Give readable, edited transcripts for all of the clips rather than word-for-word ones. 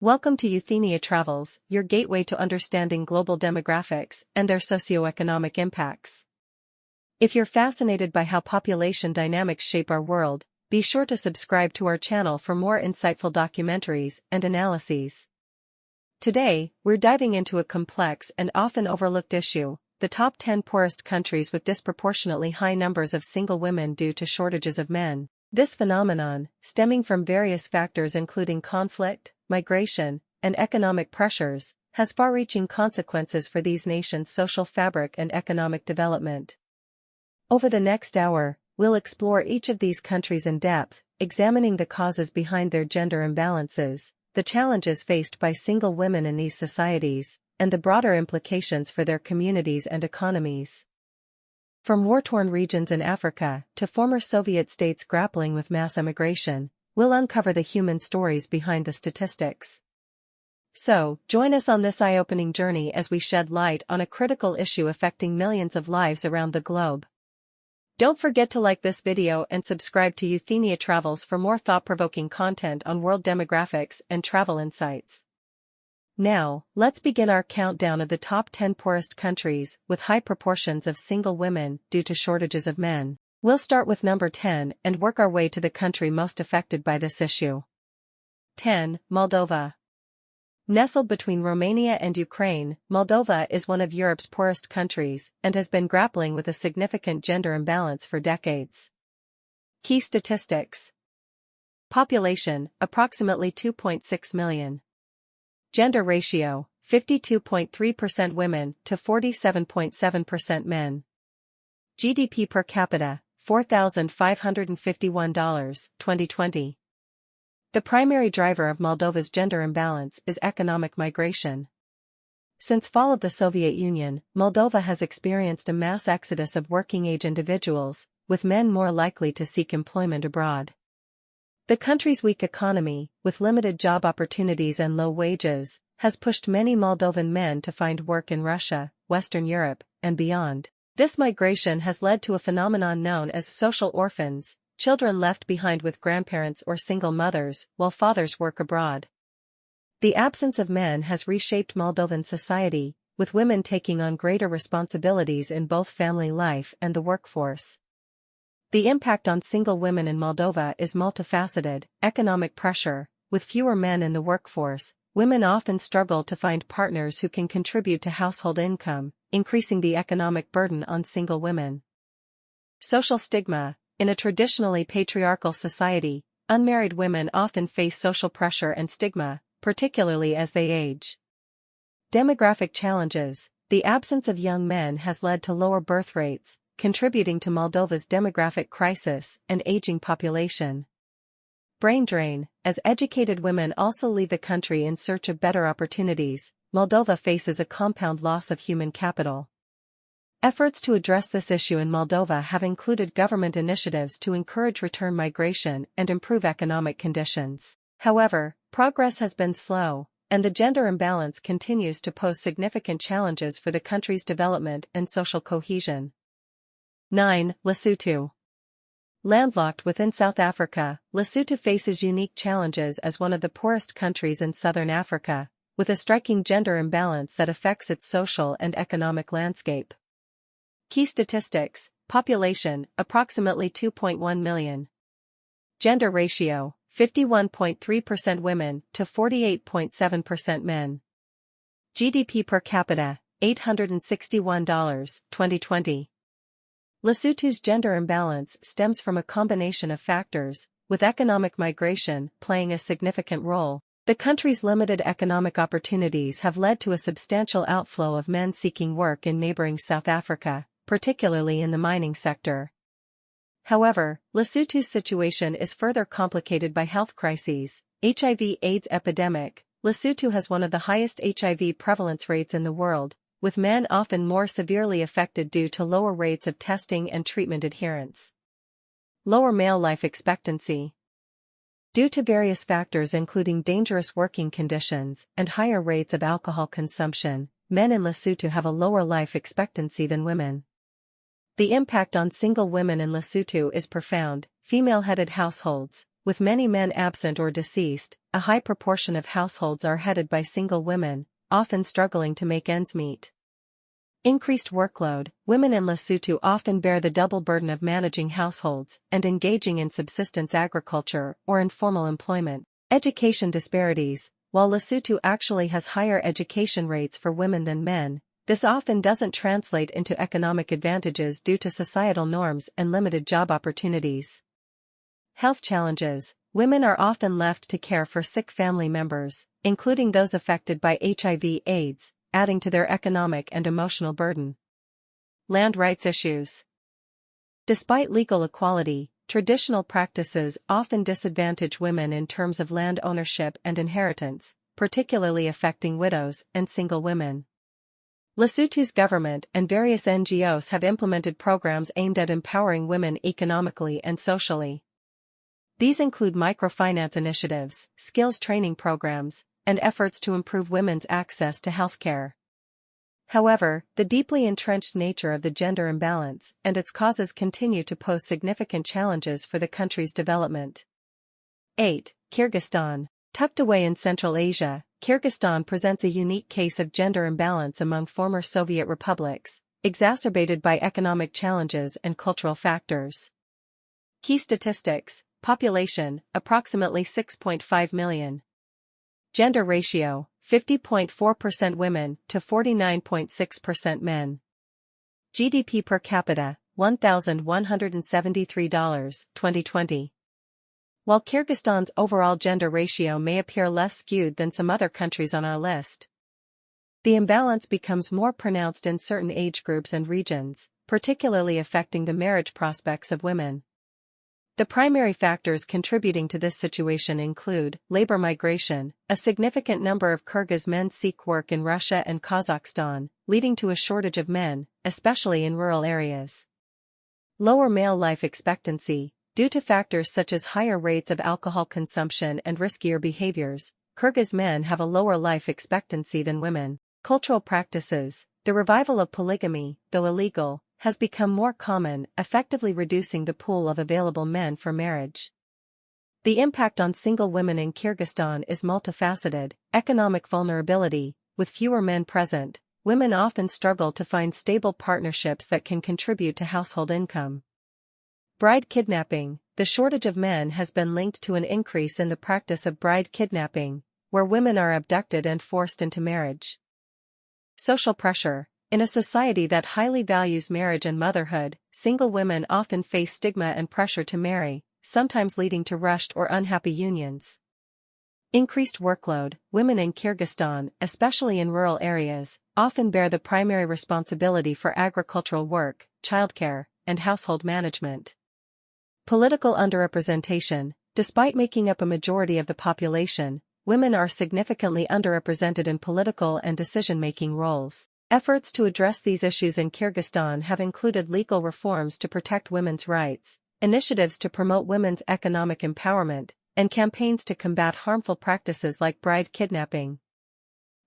Welcome to Euthenia Travels, your gateway to understanding global demographics and their socioeconomic impacts. If you're fascinated by how population dynamics shape our world, be sure to subscribe to our channel for more insightful documentaries and analyses. Today, we're diving into a complex and often overlooked issue: the top 10 poorest countries with disproportionately high numbers of single women due to shortages of men. This phenomenon, stemming from various factors including conflict, migration, and economic pressures, has far-reaching consequences for these nations' social fabric and economic development. Over the next hour, we'll explore each of these countries in depth, examining the causes behind their gender imbalances, the challenges faced by single women in these societies, and the broader implications for their communities and economies. From war-torn regions in Africa to former Soviet states grappling with mass emigration, we'll uncover the human stories behind the statistics. So, join us on this eye-opening journey as we shed light on a critical issue affecting millions of lives around the globe. Don't forget to like this video and subscribe to Euthenia Travels for more thought-provoking content on world demographics and travel insights. Now, let's begin our countdown of the top 10 poorest countries with high proportions of single women due to shortages of men. We'll start with number 10 and work our way to the country most affected by this issue. 10. Moldova. Nestled between Romania and Ukraine, Moldova is one of Europe's poorest countries and has been grappling with a significant gender imbalance for decades. Key statistics. Population, approximately 2.6 million. Gender ratio, 52.3% women to 47.7% men. GDP per capita, $4,551, 2020. The primary driver of Moldova's gender imbalance is economic migration. Since fall of the Soviet Union, Moldova has experienced a mass exodus of working-age individuals, with men more likely to seek employment abroad. The country's weak economy, with limited job opportunities and low wages, has pushed many Moldovan men to find work in Russia, Western Europe, and beyond. This migration has led to a phenomenon known as social orphans, children left behind with grandparents or single mothers while fathers work abroad. The absence of men has reshaped Moldovan society, with women taking on greater responsibilities in both family life and the workforce. The impact on single women in Moldova is multifaceted: economic pressure. With fewer men in the workforce, women often struggle to find partners who can contribute to household income, increasing the economic burden on single women. Social stigma. In a traditionally patriarchal society, unmarried women often face social pressure and stigma, particularly as they age. Demographic challenges. The absence of young men has led to lower birth rates, contributing to Moldova's demographic crisis and aging population. Brain drain. As educated women also leave the country in search of better opportunities, Moldova faces a compound loss of human capital. Efforts to address this issue in Moldova have included government initiatives to encourage return migration and improve economic conditions. However, progress has been slow, and the gender imbalance continues to pose significant challenges for the country's development and social cohesion. 9. Lesotho. Landlocked within South Africa, Lesotho faces unique challenges as one of the poorest countries in southern Africa, with a striking gender imbalance that affects its social and economic landscape. Key statistics. Population, approximately 2.1 million. Gender ratio, 51.3% women to 48.7% men. GDP per capita, $861, 2020. Lesotho's gender imbalance stems from a combination of factors, with economic migration playing a significant role. The country's limited economic opportunities have led to a substantial outflow of men seeking work in neighboring South Africa, particularly in the mining sector. However, Lesotho's situation is further complicated by health crises. HIV/AIDS epidemic. Lesotho has one of the highest HIV prevalence rates in the world, with men often more severely affected due to lower rates of testing and treatment adherence. Lower male life expectancy. Due to various factors including dangerous working conditions and higher rates of alcohol consumption, men in Lesotho have a lower life expectancy than women. The impact on single women in Lesotho is profound. Female-headed households, with many men absent or deceased, a high proportion of households are headed by single women, often struggling to make ends meet. Increased workload. Women in Lesotho often bear the double burden of managing households and engaging in subsistence agriculture or informal employment. Education disparities. While Lesotho actually has higher education rates for women than men, this often doesn't translate into economic advantages due to societal norms and limited job opportunities. Health challenges. Women are often left to care for sick family members, including those affected by HIV/AIDS, adding to their economic and emotional burden. Land rights issues. Despite legal equality, traditional practices often disadvantage women in terms of land ownership and inheritance, particularly affecting widows and single women. Lesotho's government and various NGOs have implemented programs aimed at empowering women economically and socially. These include microfinance initiatives, skills training programs, and efforts to improve women's access to healthcare. However, the deeply entrenched nature of the gender imbalance and its causes continue to pose significant challenges for the country's development. 8. Kyrgyzstan. Tucked away in Central Asia, Kyrgyzstan presents a unique case of gender imbalance among former Soviet republics, exacerbated by economic challenges and cultural factors. Key statistics: population, approximately 6.5 million. Gender ratio, 50.4% women to 49.6% men. GDP per capita, $1,173, 2020. While Kyrgyzstan's overall gender ratio may appear less skewed than some other countries on our list, the imbalance becomes more pronounced in certain age groups and regions, particularly affecting the marriage prospects of women. The primary factors contributing to this situation include labor migration. A significant number of Kyrgyz men seek work in Russia and Kazakhstan, leading to a shortage of men, especially in rural areas. Lower male life expectancy. Due to factors such as higher rates of alcohol consumption and riskier behaviors, Kyrgyz men have a lower life expectancy than women. Cultural practices. The revival of polygamy, though illegal, has become more common, effectively reducing the pool of available men for marriage. The impact on single women in Kyrgyzstan is multifaceted. Economic vulnerability. With fewer men present, women often struggle to find stable partnerships that can contribute to household income. Bride kidnapping. The shortage of men has been linked to an increase in the practice of bride kidnapping, where women are abducted and forced into marriage. Social pressure. In a society that highly values marriage and motherhood, single women often face stigma and pressure to marry, sometimes leading to rushed or unhappy unions. Increased workload. Women in Kyrgyzstan, especially in rural areas, often bear the primary responsibility for agricultural work, childcare, and household management. Political underrepresentation. Despite making up a majority of the population, women are significantly underrepresented in political and decision-making roles. Efforts to address these issues in Kyrgyzstan have included legal reforms to protect women's rights, initiatives to promote women's economic empowerment, and campaigns to combat harmful practices like bride kidnapping.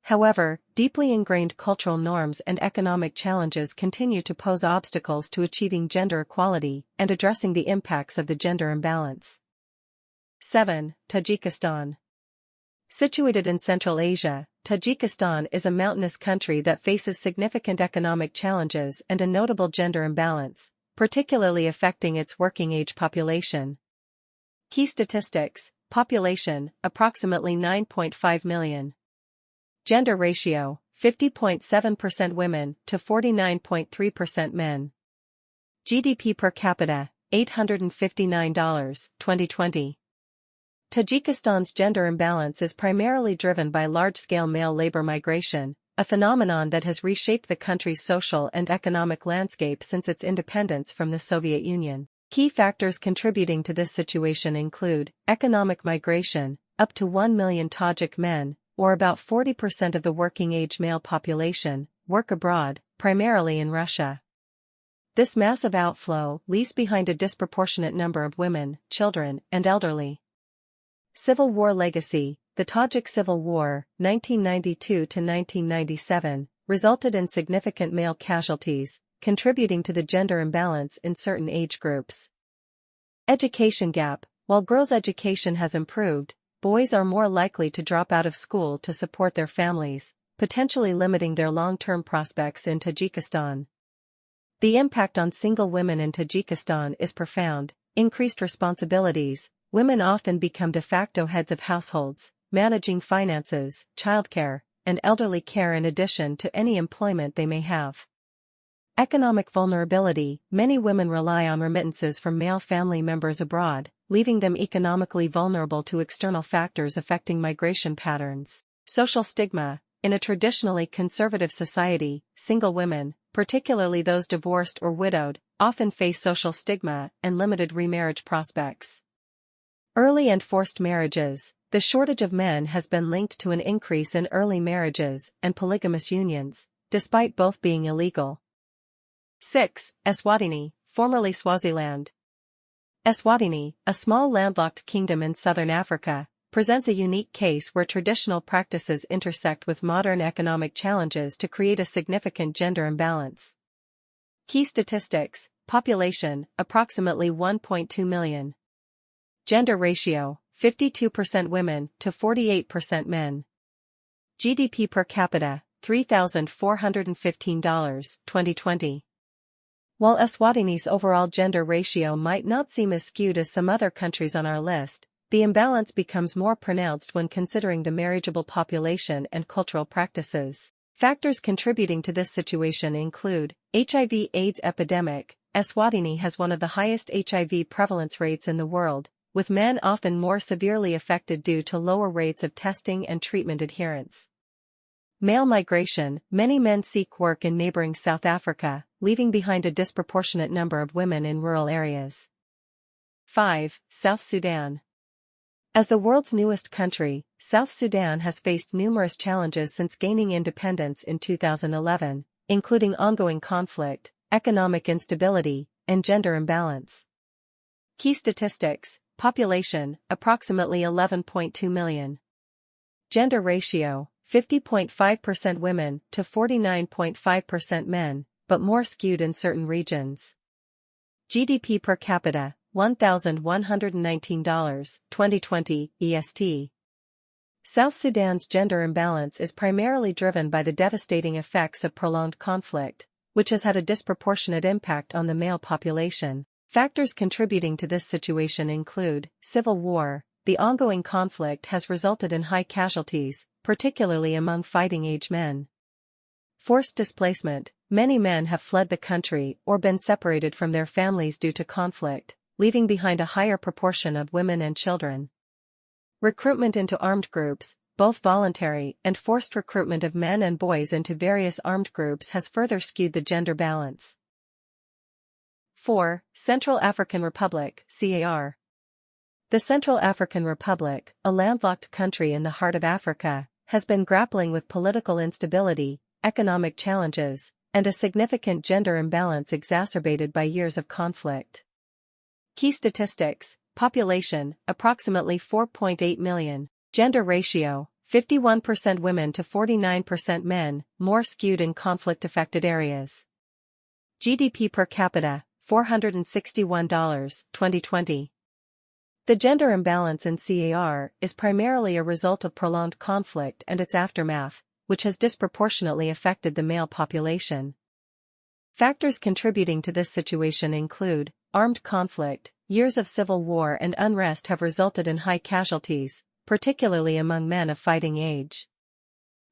However, deeply ingrained cultural norms and economic challenges continue to pose obstacles to achieving gender equality and addressing the impacts of the gender imbalance. 7. Tajikistan. Situated in Central Asia, Tajikistan is a mountainous country that faces significant economic challenges and a notable gender imbalance, particularly affecting its working-age population. Key statistics: population, approximately 9.5 million. Gender ratio, 50.7% women to 49.3% men. GDP per capita, $859, 2020. Tajikistan's gender imbalance is primarily driven by large-scale male labor migration, a phenomenon that has reshaped the country's social and economic landscape since its independence from the Soviet Union. Key factors contributing to this situation include economic migration. Up to 1 million Tajik men, or about 40% of the working-age male population, work abroad, primarily in Russia. This massive outflow leaves behind a disproportionate number of women, children, and elderly. Civil War legacy. The Tajik Civil War, 1992 to 1997, resulted in significant male casualties, contributing to the gender imbalance in certain age groups. Education gap. While girls' education has improved, boys are more likely to drop out of school to support their families, potentially limiting their long-term prospects in Tajikistan. The impact on single women in Tajikistan is profound. Increased responsibilities, women often become de facto heads of households, managing finances, childcare, and elderly care in addition to any employment they may have. Economic vulnerability, many women rely on remittances from male family members abroad, leaving them economically vulnerable to external factors affecting migration patterns. Social stigma, in a traditionally conservative society, single women, particularly those divorced or widowed, often face social stigma and limited remarriage prospects. Early and forced marriages, the shortage of men has been linked to an increase in early marriages and polygamous unions, despite both being illegal. 6. Eswatini, formerly Swaziland. Eswatini, a small landlocked kingdom in southern Africa, presents a unique case where traditional practices intersect with modern economic challenges to create a significant gender imbalance. Key statistics: population, approximately 1.2 million. Gender ratio, 52% women to 48% men. GDP per capita, $3,415, 2020. While Eswatini's overall gender ratio might not seem as skewed as some other countries on our list, the imbalance becomes more pronounced when considering the marriageable population and cultural practices. Factors contributing to this situation include HIV/AIDS epidemic. Eswatini has one of the highest HIV prevalence rates in the world, with men often more severely affected due to lower rates of testing and treatment adherence. Male migration, many men seek work in neighboring South Africa, leaving behind a disproportionate number of women in rural areas. 5. South Sudan. As the world's newest country, South Sudan has faced numerous challenges since gaining independence in 2011, including ongoing conflict, economic instability, and gender imbalance. Key statistics: population, approximately 11.2 million. Gender ratio, 50.5% women to 49.5% men, but more skewed in certain regions. GDP per capita, $1,119, 2020, EST. South Sudan's gender imbalance is primarily driven by the devastating effects of prolonged conflict, which has had a disproportionate impact on the male population. Factors contributing to this situation include civil war. The ongoing conflict has resulted in high casualties, particularly among fighting-age men. Forced displacement. Many men have fled the country or been separated from their families due to conflict, leaving behind a higher proportion of women and children. Recruitment into armed groups, both voluntary and forced recruitment of men and boys into various armed groups has further skewed the gender balance. 4. Central African Republic, CAR. The Central African Republic, a landlocked country in the heart of Africa, has been grappling with political instability, economic challenges, and a significant gender imbalance exacerbated by years of conflict. Key statistics: population, approximately 4.8 million. Gender ratio, 51% women to 49% men, more skewed in conflict-affected areas. GDP per capita, $461, 2020. The gender imbalance in CAR is primarily a result of prolonged conflict and its aftermath, which has disproportionately affected the male population. Factors contributing to this situation include armed conflict. Years of civil war and unrest have resulted in high casualties, particularly among men of fighting age.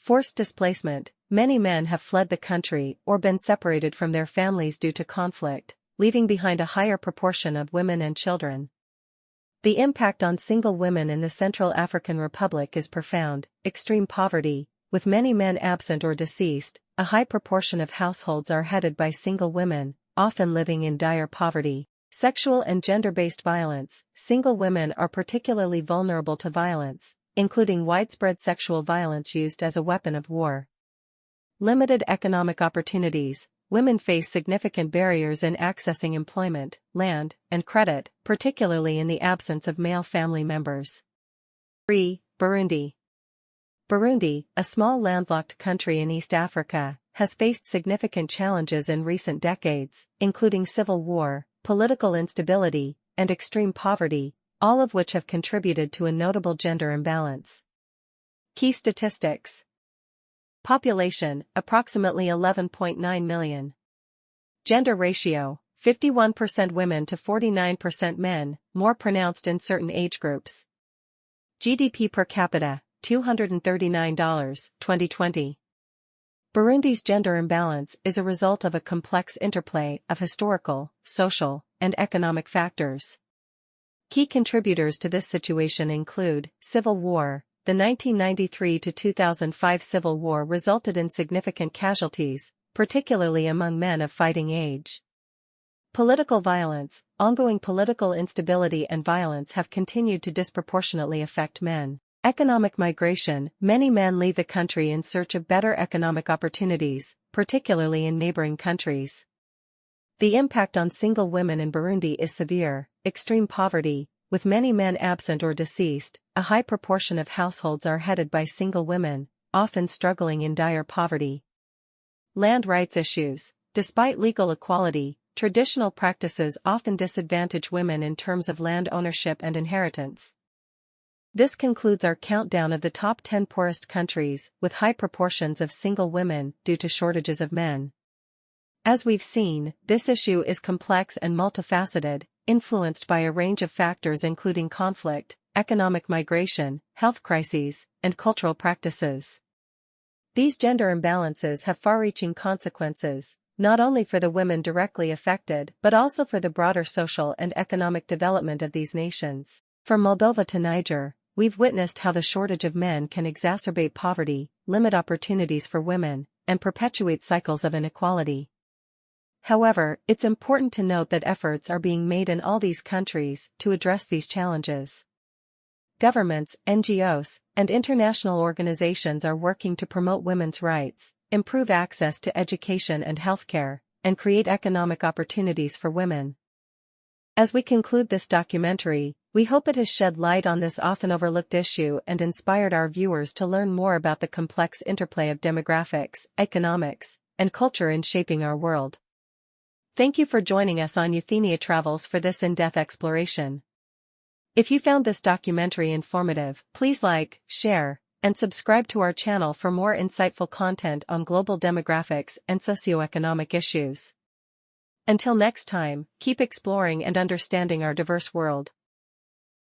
Forced displacement. Many men have fled the country or been separated from their families due to conflict, leaving behind a higher proportion of women and children. The impact on single women in the Central African Republic is profound. Extreme poverty. With many men absent or deceased, a high proportion of households are headed by single women, often living in dire poverty. Sexual and gender-based violence. Single women are particularly vulnerable to violence, including widespread sexual violence used as a weapon of war. Limited economic opportunities. Women face significant barriers in accessing employment, land, and credit, particularly in the absence of male family members. 3. Burundi. Burundi, a small landlocked country in East Africa, has faced significant challenges in recent decades, including civil war, political instability, and extreme poverty, all of which have contributed to a notable gender imbalance. Key statistics. Population, approximately 11.9 million. Gender ratio, 51% women to 49% men, more pronounced in certain age groups. GDP per capita, $239, 2020. Burundi's gender imbalance is a result of a complex interplay of historical, social, and economic factors. Key contributors to this situation include civil war. The 1993 to 2005 civil war resulted in significant casualties, particularly among men of fighting age. Political violence, ongoing political instability and violence have continued to disproportionately affect men. Economic migration, many men leave the country in search of better economic opportunities, particularly in neighboring countries. The impact on single women in Burundi is severe. Extreme poverty, with many men absent or deceased, a high proportion of households are headed by single women, often struggling in dire poverty. Land rights issues. Despite legal equality, traditional practices often disadvantage women in terms of land ownership and inheritance. This concludes our countdown of the top 10 poorest countries, with high proportions of single women due to shortages of men. As we've seen, this issue is complex and multifaceted, influenced by a range of factors including conflict, economic migration, health crises, and cultural practices. These gender imbalances have far-reaching consequences, not only for the women directly affected but also for the broader social and economic development of these nations. From Moldova to Niger, we've witnessed how the shortage of men can exacerbate poverty, limit opportunities for women, and perpetuate cycles of inequality. However, it's important to note that efforts are being made in all these countries to address these challenges. Governments, NGOs, and international organizations are working to promote women's rights, improve access to education and healthcare, and create economic opportunities for women. As we conclude this documentary, we hope it has shed light on this often overlooked issue and inspired our viewers to learn more about the complex interplay of demographics, economics, and culture in shaping our world. Thank you for joining us on Euthenia Travels for this in-depth exploration. If you found this documentary informative, please like, share, and subscribe to our channel for more insightful content on global demographics and socioeconomic issues. Until next time, keep exploring and understanding our diverse world.